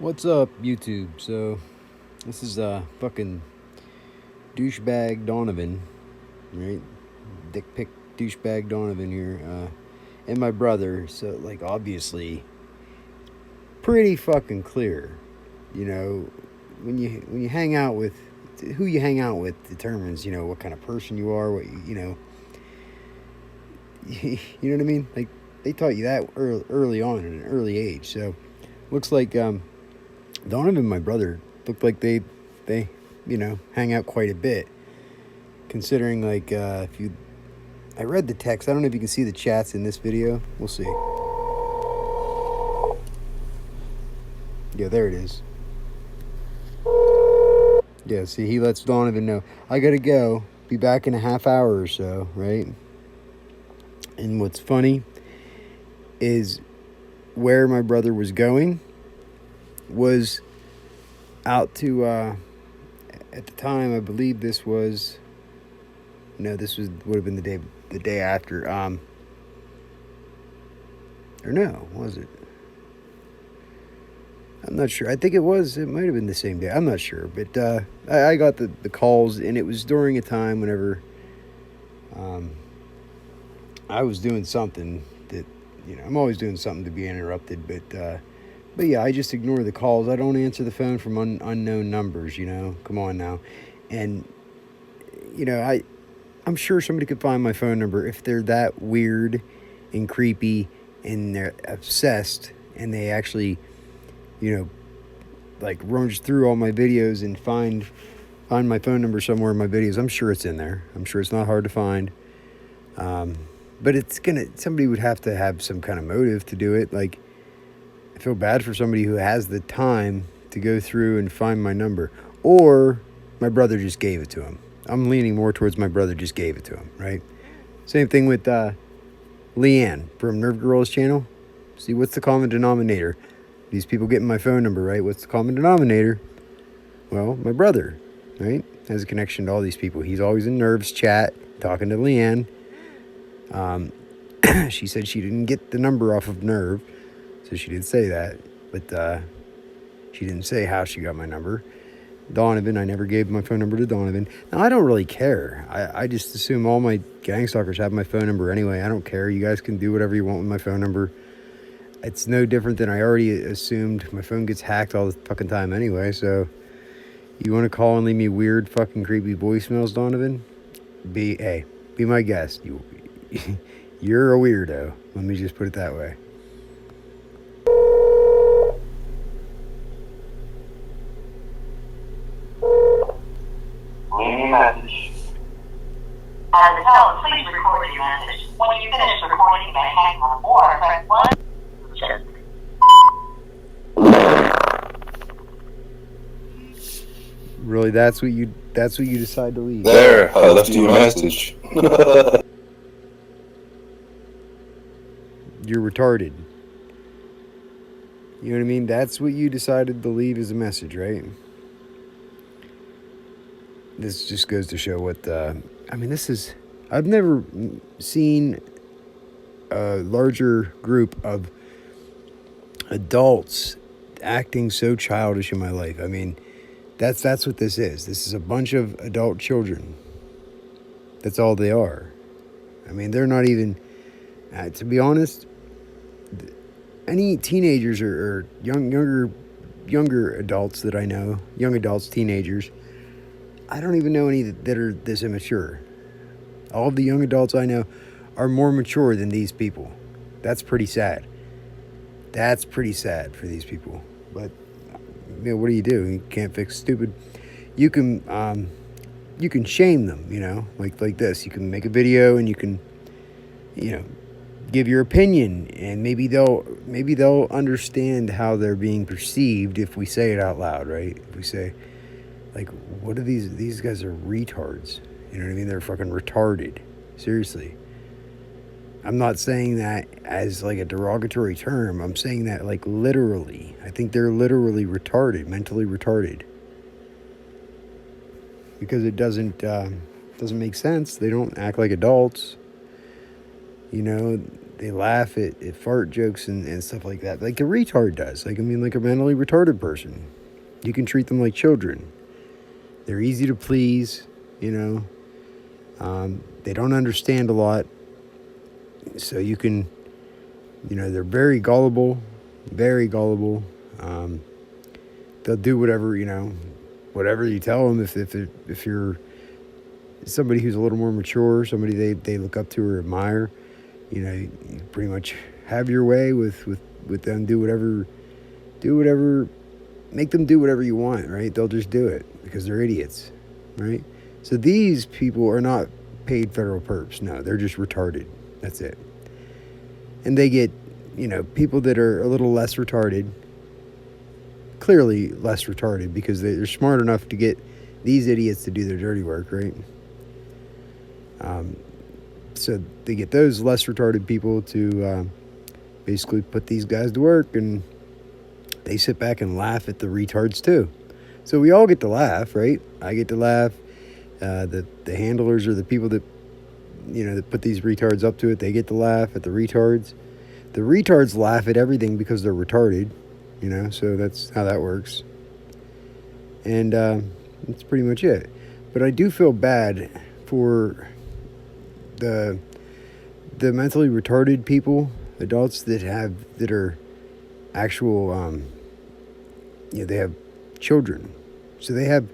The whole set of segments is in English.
What's up, YouTube? So, this is fucking douchebag Donovan, right? Dick pic douchebag Donovan here, and my brother. So, like, obviously, pretty fucking clear. You know, when you hang out with who you hang out with determines what kind of person you are. What you know, you know what I mean? Like they taught you that early on at an early age. So, looks like Donovan, my brother, looked like they hang out quite a bit. Considering if you, I read the text. I don't know if you can see the chats in this video. We'll see. Yeah, there it is. Yeah, see, he lets Donovan know I gotta go. Be back in a half hour or so, right? And what's funny is where my brother was going was out to at the time I believe this was would have been the day after or no, was it? I'm not sure. I think it might have been the same day. I'm not sure, but I got the calls, and it was during a time whenever I was doing something that I'm always doing something to be interrupted, but yeah, I just ignore the calls. I don't answer the phone from unknown numbers. Come on now, and I'm sure somebody could find my phone number if they're that weird and creepy and they're obsessed and they actually, like rummage through all my videos and find my phone number somewhere in my videos. I'm sure it's in there. I'm sure it's not hard to find. But somebody would have to have some kind of motive to do it. Like, I feel bad for somebody who has the time to go through and find my number. Or my brother just gave it to him. I'm leaning more towards my brother just gave it to him, right? Same thing with Leanne from Nerve Girls channel. See, what's the common denominator? These people getting my phone number, right? What's the common denominator? Well, my brother, right? Has a connection to all these people. He's always in Nerves chat talking to Leanne. She said she didn't get the number off of Nerve, so she did say that, but she didn't say how she got my number. Donovan, I never gave my phone number to Donovan. Now, I don't really care. I just assume all my gang stalkers have my phone number anyway. I don't care. You guys can do whatever you want with my phone number. It's no different than I already assumed. My phone gets hacked all the fucking time anyway, so you want to call and leave me weird fucking creepy voicemails, Donovan? Be my guest. You're a weirdo. Let me just put it that way. Leave me a message. At the tone, please record your message. When you finish recording, you may hang up or press 1. Really, that's what you decide to leave. There, I left you a message. You're retarded. You know what I mean? That's what you decided to leave as a message, right? This just goes to show what I've never seen a larger group of adults acting so childish in my life. I mean, that's what this is. This is a bunch of adult children. That's all they are. I mean, they're not even, to be honest, any teenagers or younger adults that I know, young adults, teenagers, I don't even know any that are this immature. All of the young adults I know are more mature than these people. That's pretty sad. That's pretty sad for these people. But what do? You can't fix stupid. You can shame them. Like this. You can make a video and you can, give your opinion, and maybe they'll understand how they're being perceived if we say it out loud, right? If we say, like, what are these guys are retards. You know what I mean? They're fucking retarded. Seriously. I'm not saying that as like a derogatory term. I'm saying that like literally. I think they're literally retarded, mentally retarded. Because it doesn't make sense. They don't act like adults. laugh at fart jokes and stuff like that, like a retard does. Like, I mean, like a mentally retarded person. You can treat them like children. They're easy to please, you know. They don't understand a lot. So you can, you know, they're very gullible, very gullible. They'll do whatever, you know, whatever you tell them. If you're somebody who's a little more mature, somebody they look up to or admire, you know, you pretty much have your way with them. Do whatever, make them do whatever you want, right? They'll just do it because they're idiots, right? So these people are not paid federal perps. No, they're just retarded. That's it. And they get, you know, people that are a little less retarded, clearly less retarded, because they're smart enough to get these idiots to do their dirty work, right? So they get those less retarded people to basically put these guys to work, and they sit back and laugh at the retards too. So we all get to laugh, right? I get to laugh. The handlers or the people that, you know, that put these retards up to it, they get to laugh at the retards. The retards laugh at everything because they're retarded, you know, so that's how that works. And that's pretty much it. But I do feel bad for the mentally retarded people, adults that are actual, you know, they have children. So they have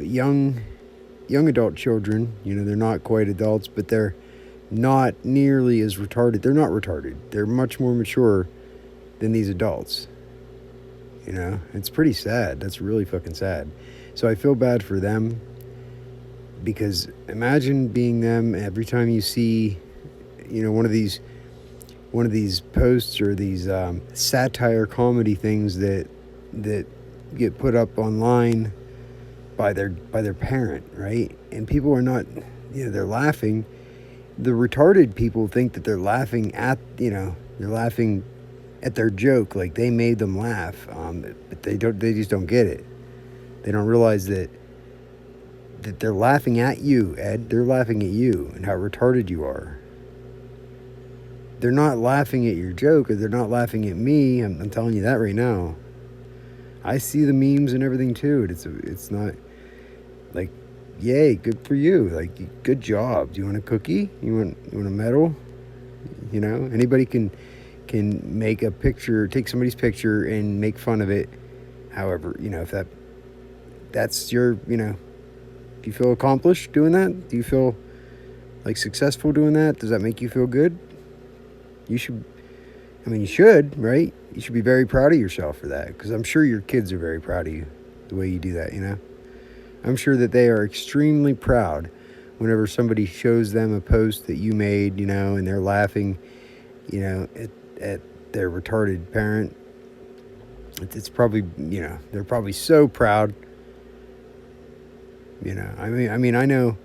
young adult children. You know, they're not quite adults, but they're not nearly as retarded. They're not retarded. They're much more mature than these adults. You know, it's pretty sad. That's really fucking sad. So I feel bad for them, because imagine being them. Every time you see, you know, one of these posts or these satire comedy things that get put up online by their parent, right? And people are not, you know, they're laughing. The retarded people think that they're laughing at, you know, they're laughing at their joke, like they made them laugh, but they just don't get it. They don't realize that they're laughing at you, Ed. They're laughing at you and how retarded you are. They're not laughing at your joke, or they're not laughing at me. I'm telling you that right now. I see the memes and everything too. It's not like, yay, good for you. Like, good job. Do you want a cookie? You want a medal? You know, anybody can make a picture, take somebody's picture and make fun of it. However, you know, if that's your, you know, do you feel accomplished doing that? Do you feel like successful doing that? Does that make you feel good? You should, I mean, you should, right? You should be very proud of yourself for that, because I'm sure your kids are very proud of you, the way you do that, you know? I'm sure that they are extremely proud whenever somebody shows them a post that you made, you know, and they're laughing, you know, at their retarded parent. It's probably, you know, they're probably so proud. You know, I mean, I know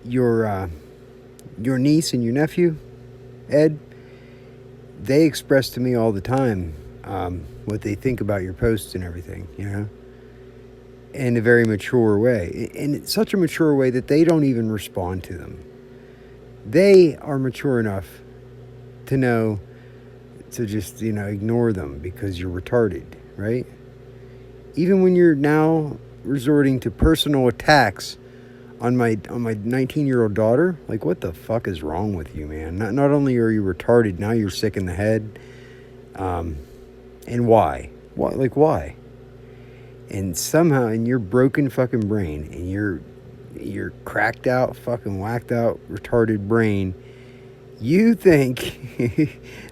your niece and your nephew, Ed, they express to me all the time what they think about your posts and everything, you know, in a very mature way. In such a mature way that they don't even respond to them. They are mature enough to know to just, you know, ignore them because you're retarded, right? Even when you're now resorting to personal attacks on my 19-year-old daughter, like, what the fuck is wrong with you, man? Not only are you retarded, now you're sick in the head. And why? Like, why? And somehow in your broken fucking brain, and your cracked out, fucking whacked out, retarded brain, you think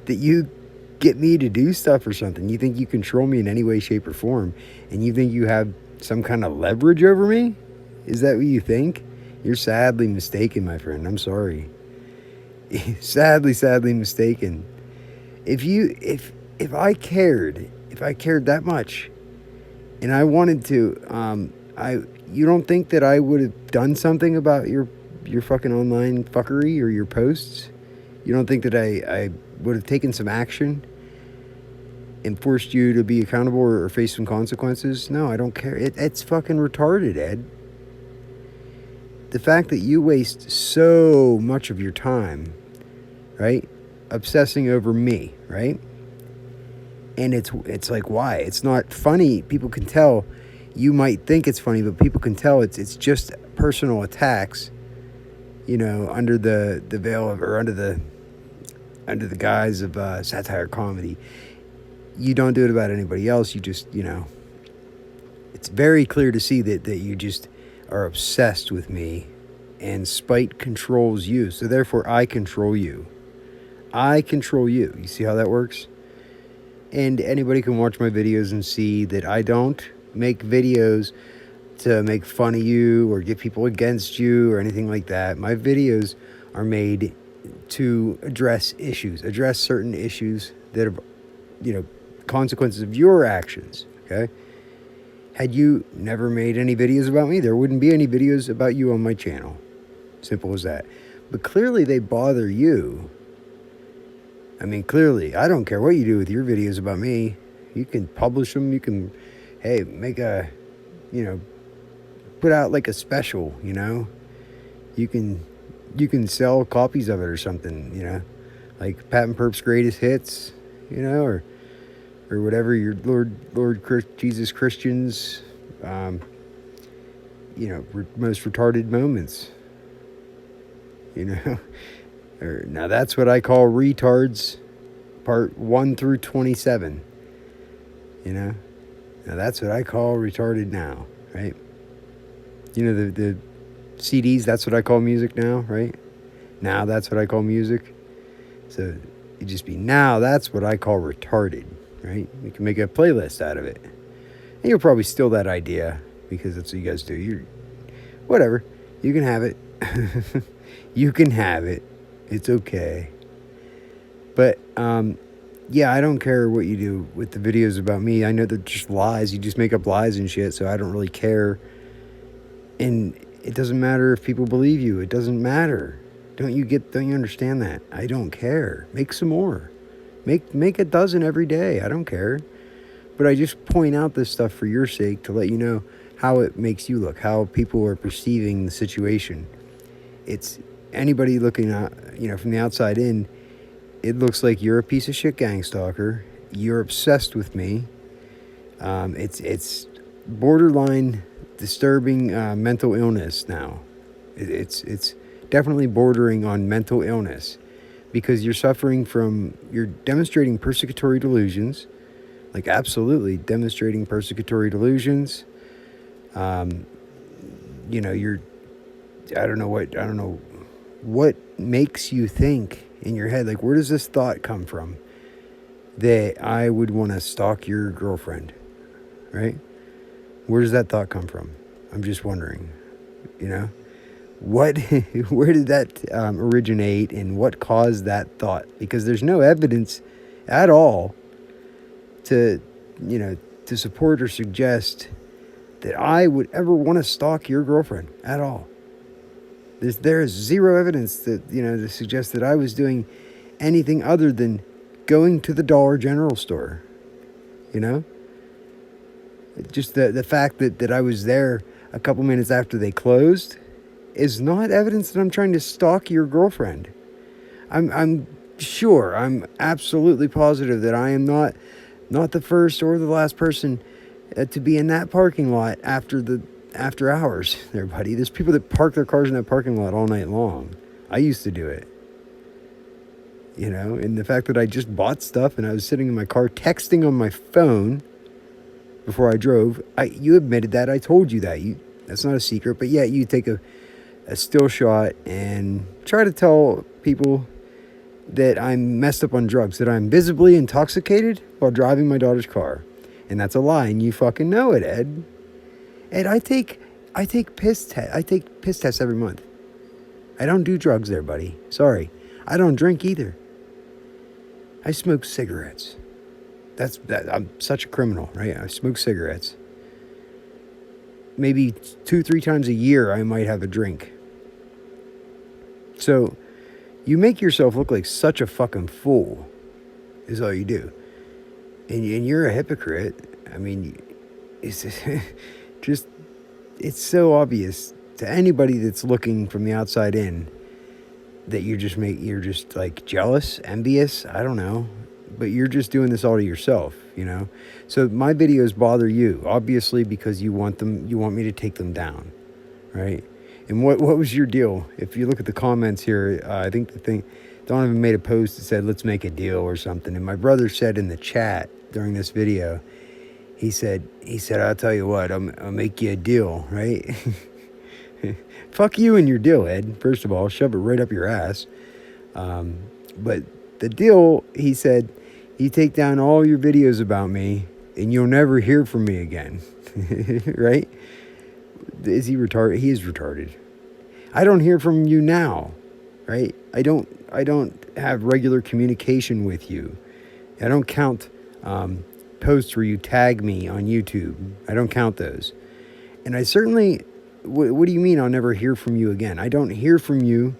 that you get me to do stuff or something. You think you control me in any way, shape, or form. And you think you have some kind of leverage over me? Is that what you think? You're sadly mistaken, my friend. I'm sorry. sadly mistaken. If I cared that much, and I wanted to, you don't think that I would have done something about your fucking online fuckery or your posts? You don't think that I would have taken some action and forced you to be accountable or face some consequences? No, I don't care. It's fucking retarded, Ed. The fact that you waste so much of your time right? Obsessing over me, right? And it's like, why? It's not funny. People can tell. You might think it's funny, but people can tell it's just personal attacks, under the veil of, or under the guise of satire comedy. You don't do it about anybody else. You just, it's very clear to see that you just are obsessed with me, and spite controls you. So therefore, I control you. I control you. You see how that works? And anybody can watch my videos and see that I don't make videos to make fun of you or get people against you or anything like that. My videos are made to address certain issues that are, consequences of your actions, okay? Had you never made any videos about me, there wouldn't be any videos about you on my channel. Simple as that. But clearly they bother you. I mean, clearly, I don't care what you do with your videos about me. You can publish them. You can, hey, make a, put out like a special, You can sell copies of it or something, like Pat and Perp's Greatest Hits, or whatever your Lord Jesus Christian's, most retarded moments, Now that's what I call retards, part 1 through 27. Now that's what I call retarded now, right? The CDs, that's what I call music now, right? Now that's what I call music. So it just be, now that's what I call retarded, right? You can make a playlist out of it. And you'll probably steal that idea because that's what you guys do. You're, whatever. You can have it. You can have it. It's okay. But, yeah, I don't care what you do with the videos about me. I know they're just lies. You just make up lies and shit, so I don't really care. And it doesn't matter if people believe you. It doesn't matter. Don't you understand that? I don't care. Make some more. Make a dozen every day. I don't care. But I just point out this stuff for your sake to let you know how it makes you look, how people are perceiving the situation. It's anybody looking at, from the outside in, it looks like you're a piece of shit gang stalker. You're obsessed with me. It's borderline disturbing mental illness now. It's definitely bordering on mental illness because you're demonstrating persecutory delusions, like absolutely demonstrating persecutory delusions. I don't know what makes you think in your head, like, where does this thought come from that I would want to stalk your girlfriend, right? Where does that thought come from? I'm just wondering, where did that originate and what caused that thought? Because there's no evidence at all to support or suggest that I would ever want to stalk your girlfriend at all. There is zero evidence that, to suggest that I was doing anything other than going to the Dollar General store, Just the fact that I was there a couple minutes after they closed is not evidence that I'm trying to stalk your girlfriend. I'm sure, I'm absolutely positive that I am not the first or the last person to be in that parking lot after hours there, buddy. There's people that park their cars in that parking lot all night long. I used to do it. And the fact that I just bought stuff and I was sitting in my car texting on my phone before I drove, you admitted that. I told you that. That's not a secret. But yeah, you take a still shot and try to tell people that I'm messed up on drugs, that I'm visibly intoxicated while driving my daughter's car. And that's a lie, and you fucking know it, Ed. Ed, I take piss tests every month. I don't do drugs there, buddy. Sorry. I don't drink either. I smoke cigarettes. I'm such a criminal, right? I smoke cigarettes. Maybe 2-3 times a year I might have a drink. So you make yourself look like such a fucking fool is all you do. And you're a hypocrite. I mean, it's just, it's so obvious to anybody that's looking from the outside in that you're just like jealous, envious, I don't know. But you're just doing this all to yourself, you know? So my videos bother you, obviously, because you want me to take them down, right? And what was your deal? If you look at the comments here, I think Donovan made a post that said, let's make a deal or something. And my brother said in the chat during this video, he said, I'll tell you what, I'll make you a deal, right? Fuck you and your deal, Ed. First of all, shove it right up your ass. But the deal, he said, you take down all your videos about me and you'll never hear from me again. Right? Is he retarded? He is retarded. I don't hear from you now, right? I don't have regular communication with you. I don't count posts where you tag me on YouTube. I don't count those. And I certainly, what do you mean I'll never hear from you again? I don't hear from you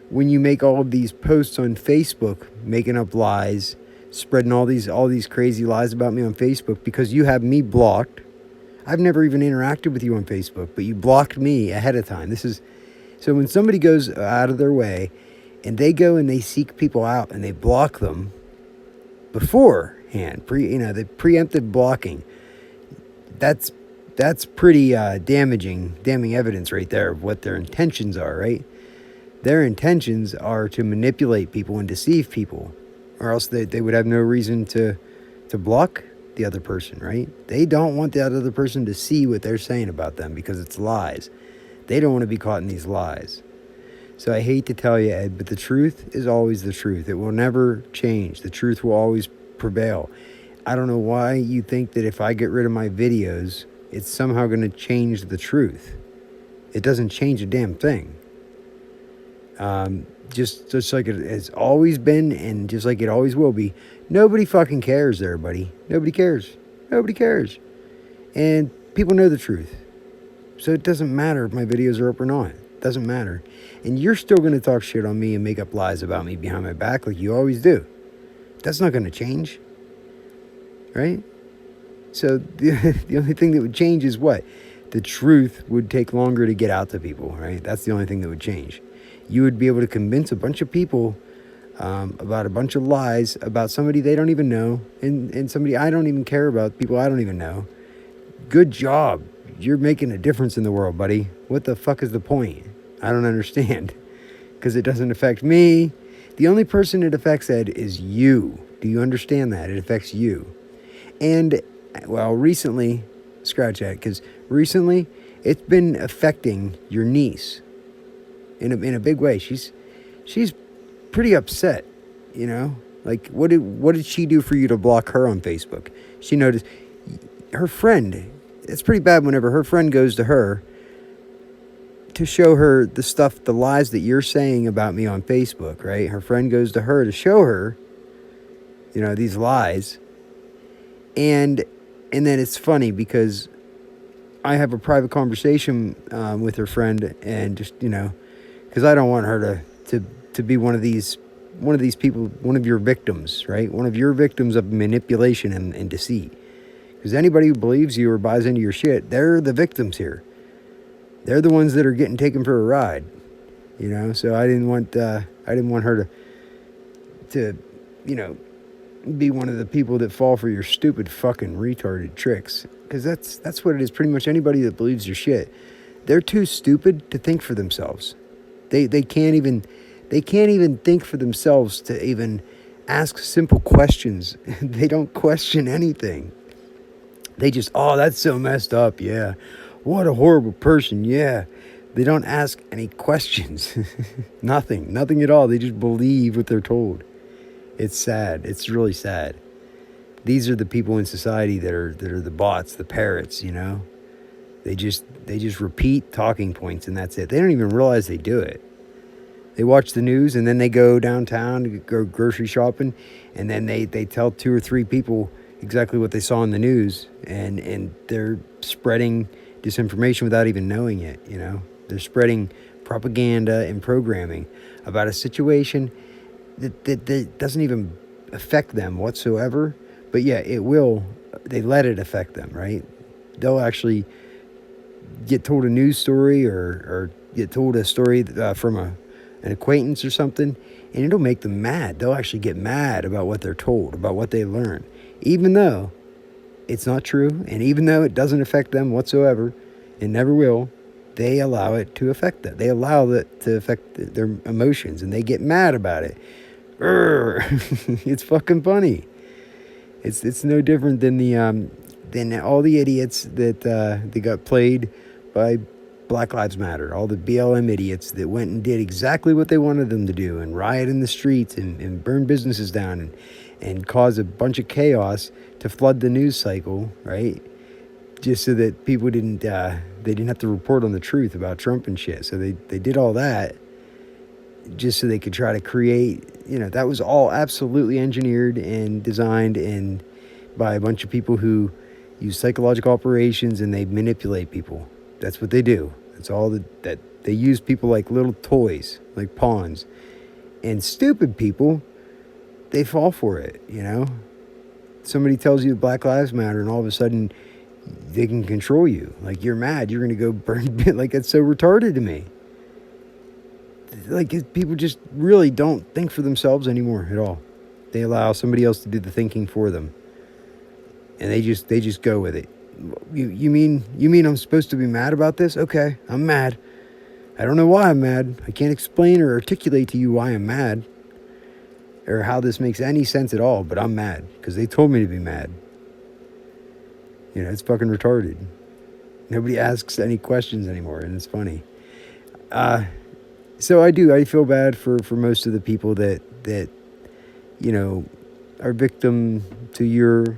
when you make all of these posts on Facebook, making up lies, spreading all these crazy lies about me on Facebook because you have me blocked. I've never even interacted with you on Facebook, but you blocked me ahead of time. So when somebody goes out of their way and they go and they seek people out and they block them beforehand, the preemptive blocking, that's pretty damning evidence right there of what their intentions are, right? Their intentions are to manipulate people and deceive people, or else they would have no reason to block the other person, right? They don't want that other person to see what they're saying about them because it's lies. They don't want to be caught in these lies. So I hate to tell you, Ed, but the truth is always the truth. It will never change. The truth will always prevail. I don't know why you think that if I get rid of my videos, it's somehow going to change the truth. It doesn't change a damn thing. Just like it has always been and just like it always will be. Nobody fucking cares there, buddy. Nobody cares. Nobody cares. And people know the truth. So it doesn't matter if my videos are up or not. It doesn't matter. And you're still going to talk shit on me and make up lies about me behind my back like you always do. That's not going to change. Right? So the only thing that would change is what? The truth would take longer to get out to people, right? That's the only thing that would change. You would be able to convince a bunch of people about a bunch of lies about somebody they don't even know and somebody I don't even care about, people I don't even know. Good job. You're making a difference in the world, buddy. What the fuck is the point? I don't understand. Because it doesn't affect me. The only person it affects, Ed, is you. Do you understand that? It affects you. And, well, recently, scratch that, because recently it's been affecting your niece in a big way. She's pretty upset, you know? Like, what did she do for you to block her on Facebook? She noticed her friend. It's pretty bad whenever her friend goes to her to show her the lies that you're saying about me on Facebook, right? Her friend goes to her to show her, these lies. And then it's funny because I have a private conversation with her friend and just, because I don't want her to be one of these people, one of your victims, right? One of your victims of manipulation and deceit. Because anybody who believes you or buys into your shit, they're the victims here. They're the ones that are getting taken for a ride, So I didn't want her to be one of the people that fall for your stupid fucking retarded tricks. Because that's what it is. Pretty much anybody that believes your shit, they're too stupid to think for themselves. They can't even think for themselves to even ask simple questions. They don't question anything. They just, that's so messed up, yeah. What a horrible person, yeah. They don't ask any questions. Nothing at all. They just believe what they're told. It's sad. It's really sad. These are the people in society that are the bots, the parrots, They just repeat talking points and that's it. They don't even realize they do it. They watch the news and then they go downtown to go grocery shopping and then they tell 2 or 3 people exactly what they saw in the news and they're spreading disinformation without even knowing it, They're spreading propaganda and programming about a situation that doesn't even affect them whatsoever. But yeah, it will. They let it affect them, right? They'll actually get told a news story or get told a story from an an acquaintance or something, and it'll make them mad. They'll actually get mad about what they're told, about what they learn, even though it's not true, and even though it doesn't affect them whatsoever, it never will. They allow it to affect them. They allow it to affect their emotions, and they get mad about it. It's fucking funny. It's no different than all the idiots that they got played by Black Lives Matter. All the BLM idiots that went and did exactly what they wanted them to do, and riot in the streets and burn businesses down and cause a bunch of chaos to flood the news cycle, right? Just so that people didn't have to report on the truth about Trump and shit. So they did all that just so they could try to create, that was all absolutely engineered and designed and by a bunch of people who use psychological operations, and they manipulate people. That's what they do. That's all that they use people like little toys, like pawns. And stupid people, they fall for it, Somebody tells you Black Lives Matter, and all of a sudden they can control you. Like, you're mad, you're going to go burn. Like, that's so retarded to me. Like, people just really don't think for themselves anymore at all. They allow somebody else to do the thinking for them, and they just go with it. You mean I'm supposed to be mad about this? Okay, I'm mad. I don't know why I'm mad. I can't explain or articulate to you why I'm mad, or how this makes any sense at all, but I'm mad because they told me to be mad. It's fucking retarded. Nobody asks any questions anymore, and it's funny. So I feel bad for most of the people that are victim to your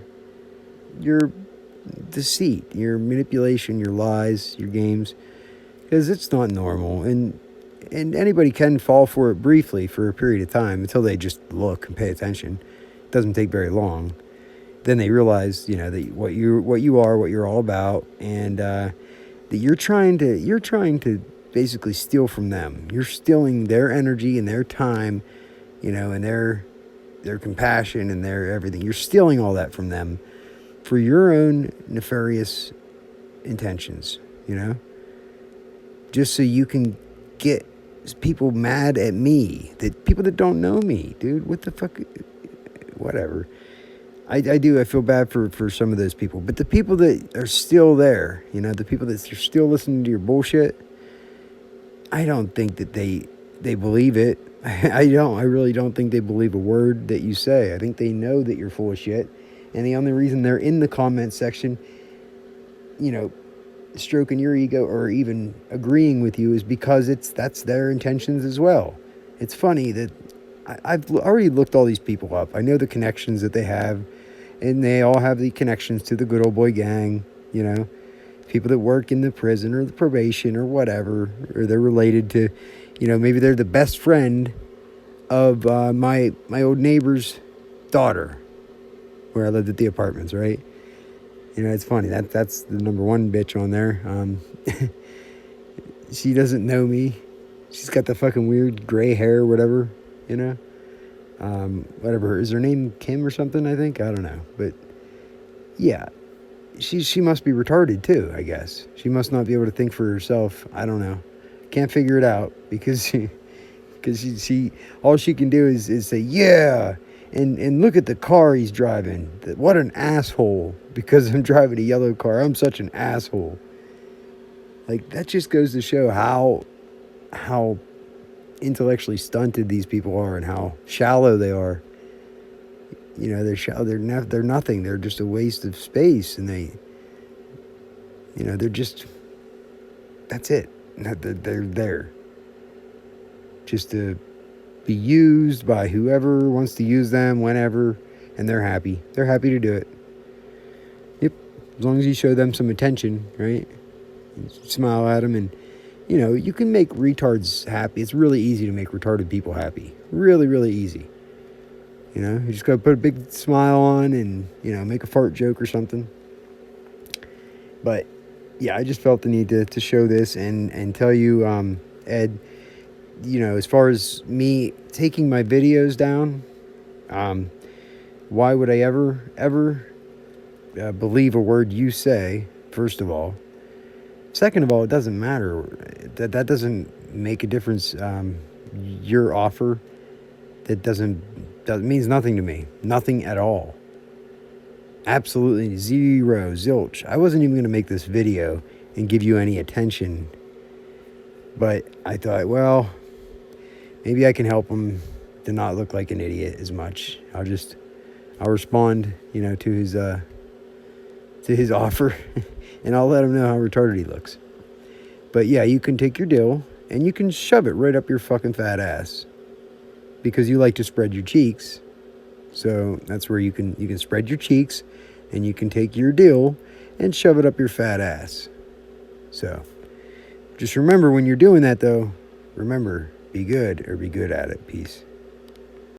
deceit, your manipulation, your lies, your games, because it's not normal, and anybody can fall for it briefly for a period of time until they just look and pay attention. It doesn't take very long. Then they realize, that what you are, what you're all about, and that you're trying to basically steal from them. You're stealing their energy and their time, and their compassion and their everything. You're stealing all that from them for your own nefarious intentions, just so you can get people mad at me, that people that don't know me, dude. What the fuck? Whatever. I feel bad for some of those people, but the people that are still there, the people that are still listening to your bullshit, I don't think that they believe it. I really don't think they believe a word that you say. I think they know that you're full of shit, and the only reason they're in the comment section, stroking your ego or even agreeing with you is because that's their intentions as well. It's funny that I've already looked all these people up. I know the connections that they have, and they all have the connections to the good old boy gang, people that work in the prison or the probation or whatever, or they're related to, maybe they're the best friend of my old neighbor's daughter, where I lived at the apartments, right? It's funny. That's the number one bitch on there. She doesn't know me. She's got the fucking weird gray hair or whatever, whatever. Is her name Kim or something, I think? I don't know. But yeah, she must be retarded too, I guess. She must not be able to think for herself. I don't know. Can't figure it out because she all she can do is say, yeah, and look at the car he's driving. What an asshole. Because I'm driving a yellow car, I'm such an asshole. Like, that just goes to show how intellectually stunted these people are and how shallow they are. They're shallow. They're nothing. They're just a waste of space, and they're just. That's it. They're there just to be used by whoever wants to use them whenever, and they're happy. They're happy to do it. Yep, as long as you show them some attention, right? Smile at them, and you can make retards happy. It's really easy to make retarded people happy. Really, really easy. You just gotta put a big smile on and, make a fart joke or something. But yeah, I just felt the need to show this and tell you, Ed, as far as me taking my videos down, why would I ever believe a word you say, first of all? Second of all, it doesn't matter. That doesn't make a difference your offer that means nothing to me. Nothing at all. Absolutely zero, zilch. I wasn't even going to make this video and give you any attention. But I thought, well, maybe I can help him to not look like an idiot as much. I'll respond, to his offer, and I'll let him know how retarded he looks. But yeah, you can take your dill and you can shove it right up your fucking fat ass, because you like to spread your cheeks. So that's where you can spread your cheeks, and you can take your dill and shove it up your fat ass. So just remember, when you're doing that though, remember, be good or be good at it. Peace.